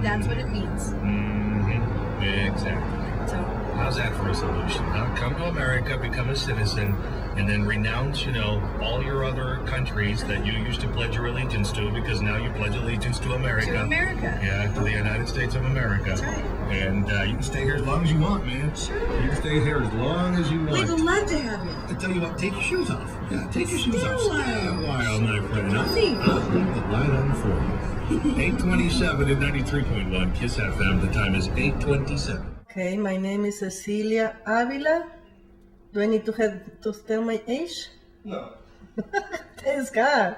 that's what it means. Mm-hmm. Exactly. So, how's that for a solution? Huh? Come to America, become a citizen, and then renounce, all your other countries that you used to pledge your allegiance to, because now you pledge allegiance to America. To America. Yeah, to the United States of America. That's right. And you can stay here as long as you want, man. Sure. You can stay here as long as you want. We'd love to have you. I tell you what, take your shoes off. Yeah, take your shoes Stay off. a while. Stay a while, my friend. Nothing. I'll leave the light on for you. 827 and 93.1 Kiss FM. The time is 8:27. Okay, my name is Cecilia Avila. Do I need to tell my age? No. Thanks God.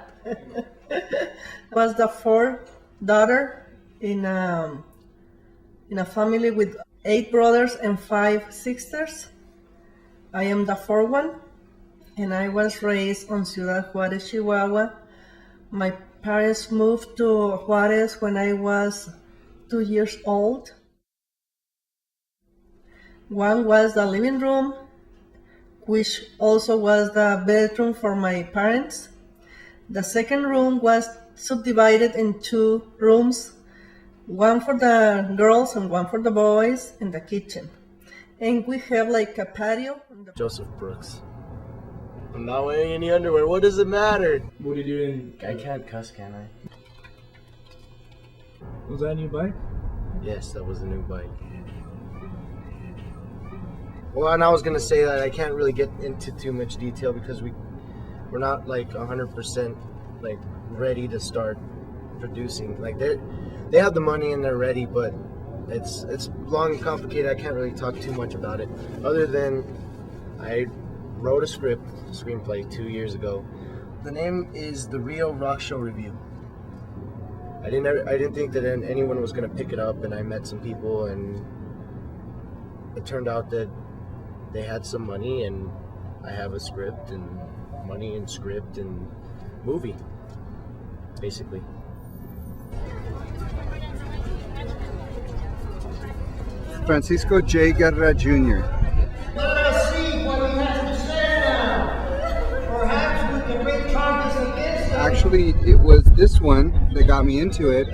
Was the fourth daughter in a family with 8 brothers and 5 sisters. I am the fourth one, and I was raised on Ciudad Juarez, Chihuahua. My parents moved to Juarez when I was 2 years old. One was the living room, which also was the bedroom for my parents. The second room was subdivided in 2 rooms, one for the girls and one for the boys, in the kitchen. And we have like a patio. Joseph Brooks. I'm not wearing any underwear. What does it matter? What are you doing? I can't cuss, can I? Was that a new bike? Yes, that was a new bike. Well, and I was gonna say that I can't really get into too much detail because we're not like 100% like ready to start producing. Like they have the money and they're ready, but it's long and complicated. I can't really talk too much about it, other than I wrote a screenplay 2 years ago. The name is The Rio Rock Show Review. I didn't think that anyone was gonna pick it up, and I met some people, and it turned out that they had some money, and I have a script and money and script and movie, basically. Francisco J. Guerra Jr. Let us see what he has to say now. Perhaps we can bring charges against him. Actually, it was this one that got me into it.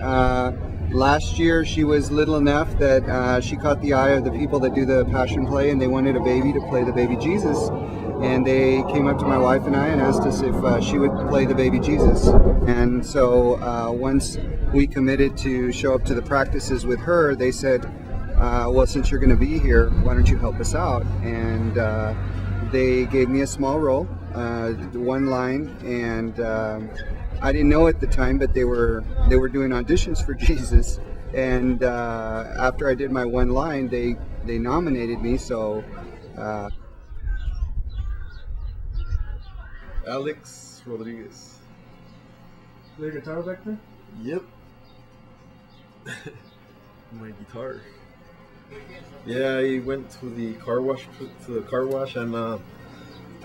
Last year, she was little enough that she caught the eye of the people that do the Passion Play, and they wanted a baby to play the baby Jesus. And they came up to my wife and I and asked us if she would play the baby Jesus. And so once we committed to show up to the practices with her, they said, well, since you're going to be here, why don't you help us out? And they gave me a small role, one line, and I didn't know at the time, but they were doing auditions for Jesus. And after I did my one line, they nominated me. So Alex Rodriguez. Play guitar back there? Yep. My guitar. Yeah, I went to the car wash, and I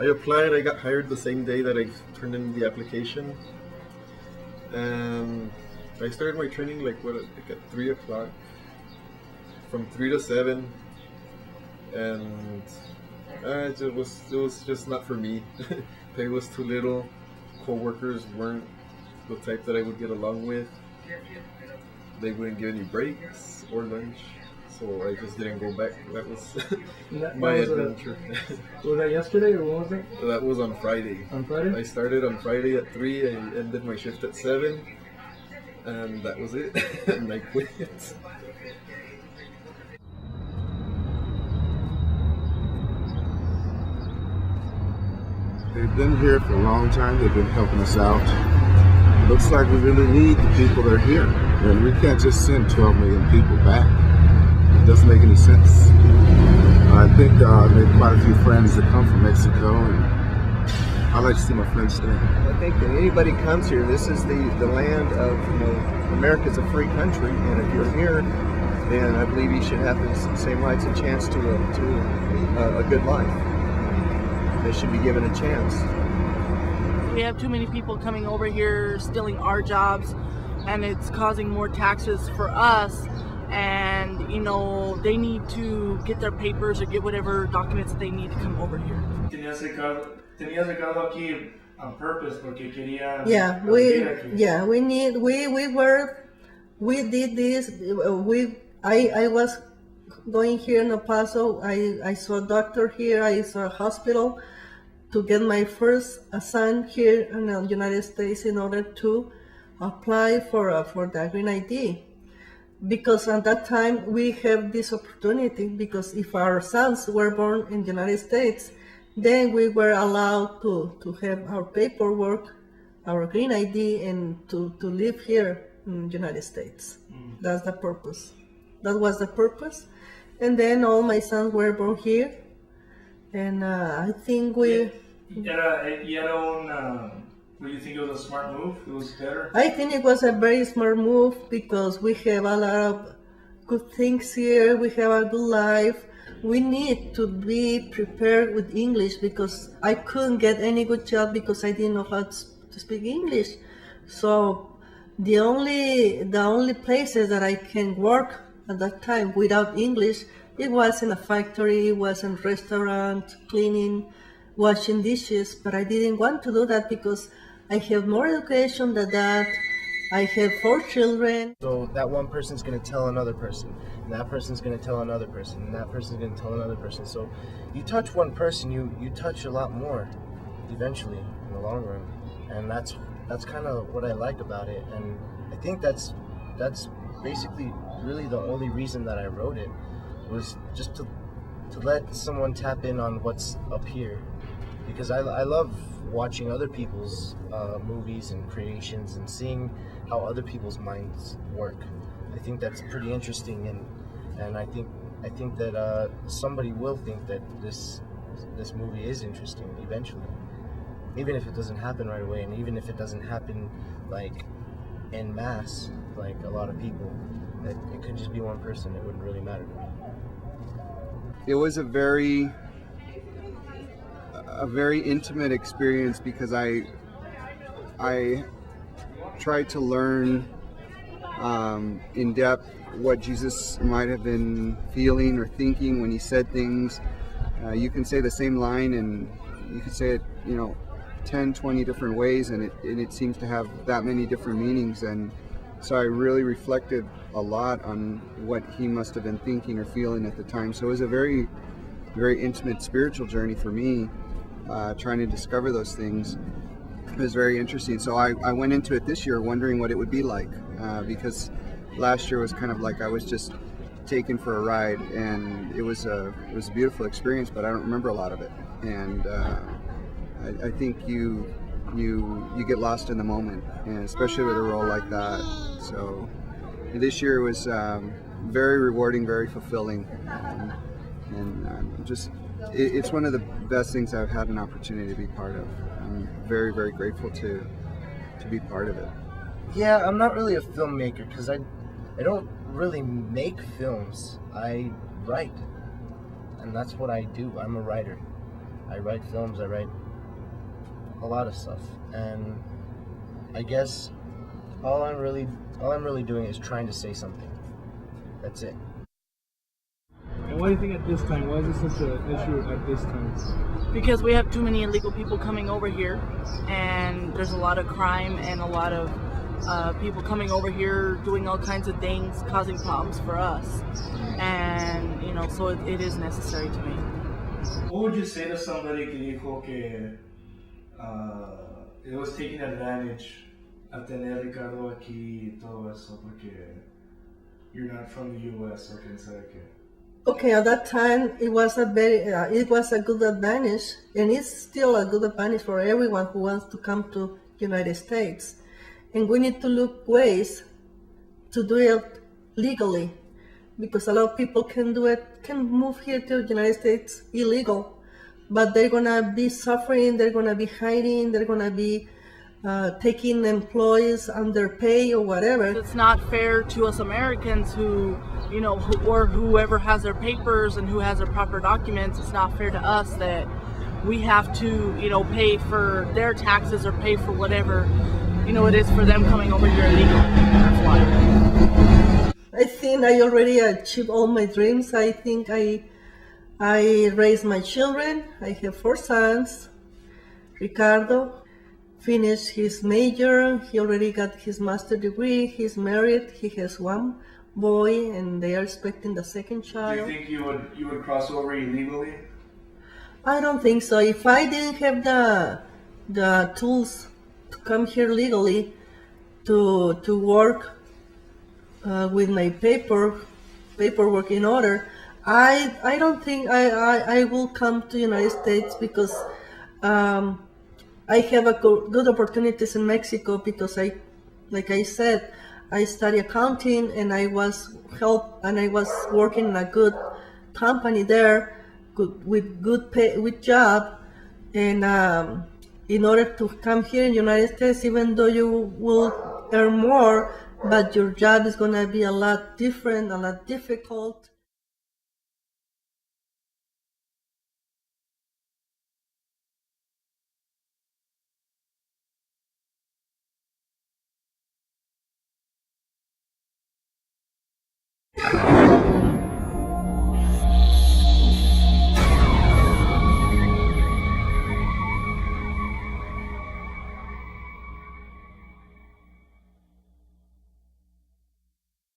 applied. I got hired the same day that I turned in the application, and I started my training like at 3 o'clock, from 3 to 7, and it was just not for me. Pay was too little. Co-workers weren't the type that I would get along with. They wouldn't give any breaks or lunch, so I just didn't go back. That was my adventure. Was that yesterday or what was it? That was on Friday. On Friday? I started on Friday at 3, I ended my shift at 7, and that was it. And I quit. They've been here for a long time. They've been helping us out. It looks like we really need the people that are here. And we can't just send 12 million people back. It doesn't make any sense. I think I made quite a few friends that come from Mexico, and I like to see my friends stay. I think that anybody comes here, this is the land of, America's a free country, and if you're here, then I believe you should have the same rights and chance to a good life. They should be given a chance. We have too many people coming over here stealing our jobs, and it's causing more taxes for us, and they need to get their papers or get whatever documents they need to come over here. Tenías el carro aquí on purpose porque quería. Yeah, we we did this. I was going here in El Paso. I saw a doctor here. I saw a hospital to get my first son here in the United States in order to apply for the Green ID. Because at that time we have this opportunity, because if our sons were born in the United States, then we were allowed to have our paperwork, our Green ID, and to live here in the United States. That's the purpose. That was the purpose. And then all my sons were born here. And I think we... Do you think it was a smart move? It was better? I think it was a very smart move because we have a lot of good things here. We have a good life. We need to be prepared with English because I couldn't get any good job because I didn't know how to speak English. So the only places that I can work at that time without English, it was in a factory, it was in a restaurant, cleaning, washing dishes. But I didn't want to do that because I have more education than that. I have 4 children. So that one person's going to tell another person, and that person's going to tell another person, and that person's going to tell another person. So you touch one person, you touch a lot more eventually in the long run. And that's kind of what I like about it. And I think that's basically really the only reason that I wrote it, was just to let someone tap in on what's up here. Because I love watching other people's movies and creations and seeing how other people's minds work. I think that's pretty interesting, and I think that somebody will think that this movie is interesting eventually, even if it doesn't happen right away, and even if it doesn't happen like en masse, like a lot of people. It could just be one person. It wouldn't really matter to me. It was a very intimate experience because I tried to learn in depth what Jesus might have been feeling or thinking when he said things. You can say the same line and you can say it, 10, 20 different ways, and it seems to have that many different meanings. And so I really reflected a lot on what he must have been thinking or feeling at the time. So it was a very, very intimate spiritual journey for me. Trying to discover those things. It was very interesting. So I went into it this year wondering what it would be like, because last year was kind of like I was just taken for a ride, and it was a beautiful experience, but I don't remember a lot of it. And I think you get lost in the moment, and especially with a role like that. So this year was very rewarding, very fulfilling, and just. It's one of the best things I've had an opportunity to be part of. I'm very, very grateful to be part of it. Yeah, I'm not really a filmmaker because I don't really make films. I write, and that's what I do. I'm a writer. I write films. I write a lot of stuff, and I guess all I'm really doing is trying to say something. That's it. And why do you think at this time? Why is this such an issue at this time? Because we have too many illegal people coming over here, and there's a lot of crime and a lot of people coming over here doing all kinds of things, causing problems for us. And, so it is necessary to me. What would you say to somebody que dijo que it was taking advantage of tener Ricardo aquí y todo eso porque you're not from the U.S. or quién sabe qué? Okay, at that time it was a good advantage, and it's still a good advantage for everyone who wants to come to United States. And we need to look ways to do it legally, because a lot of people can move here to the United States illegal, but they're gonna be suffering, they're gonna be hiding, they're gonna be taking employees under pay or whatever. It's not fair to us Americans who or whoever has their papers and who has their proper documents. It's not fair to us that we have to, pay for their taxes or pay for whatever, it is for them coming over here illegally. That's why. I think I already achieved all my dreams. I think I raised my children. I have 4 sons. Ricardo, finished his major. He already got his master's degree. He's married. He has one boy, and they are expecting the second Do child. you think you would cross over illegally? I don't think so. If I didn't have the tools to come here legally to work with my paperwork in order, I don't think I will come to United States because I have a good opportunities in Mexico because like I said, I study accounting and I was working in a good company there, with good pay, with job, and in order to come here in United States, even though you will earn more, but your job is gonna be a lot different, a lot difficult.